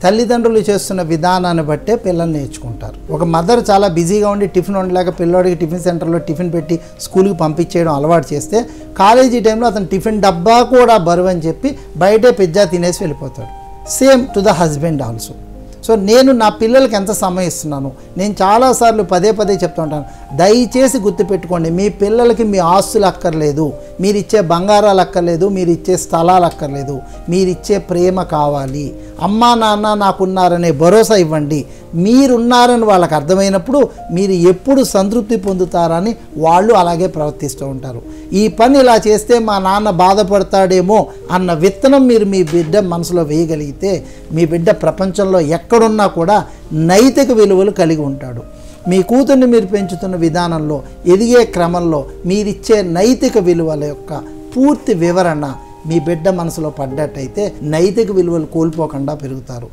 తల్లిదండ్రులు చేస్తున్న విధానాన్ని బట్టే పిల్లలు నేర్చుకుంటారు. ఒక మదర్ చాలా బిజీగా ఉండి టిఫిన్ వండలేక పిల్లోడికి టిఫిన్ సెంటర్లో టిఫిన్ పెట్టి స్కూల్కి పంపించేయడం అలవాటు చేస్తే కాలేజీ టైంలో అతను టిఫిన్ డబ్బా కూడా బరువు అని చెప్పి బయటే పిజ్జా తినేసి వెళ్ళిపోతాడు. Same to the husband also. So నేను నా పిల్లలకి ఎంత సమయం ఇస్తున్నాను, నేను చాలాసార్లు పదే చెప్తూ ఉంటాను, దయచేసి గుర్తుపెట్టుకోండి, మీ పిల్లలకి మీ ఆస్తులు అక్కర్లేదు, మీరిచ్చే బంగారాలు అక్కర్లేదు, మీరిచ్చే స్థలాలు అక్కర్లేదు, మీరిచ్చే ప్రేమ కావాలి. అమ్మా నాన్న నాకున్నారనే భరోసా ఇవ్వండి. మీరున్నారని వాళ్ళకి అర్థమైనప్పుడు మీరు ఎప్పుడు సంతృప్తి పొందుతారని వాళ్ళు అలాగే ప్రవర్తిస్తూ ఉంటారు. ఈ పని ఇలా చేస్తే మా నాన్న బాధపడతాడేమో అన్న విత్తనం మీరు మీ బిడ్డ మనసులో వేయగలిగితే మీ బిడ్డ ప్రపంచంలో ఎక్కడున్నా కూడా నైతిక విలువలు కలిగి ఉంటాడు. మీ కూతుర్ని మీరు పెంచుతున్న విధానంలో ఎదిగే క్రమంలో మీరిచ్చే నైతిక విలువల యొక్క పూర్తి వివరణ మీ బిడ్డ మనసులో పడ్డట్టయితే నైతిక విలువలు కోల్పోకుండా పెరుగుతారు.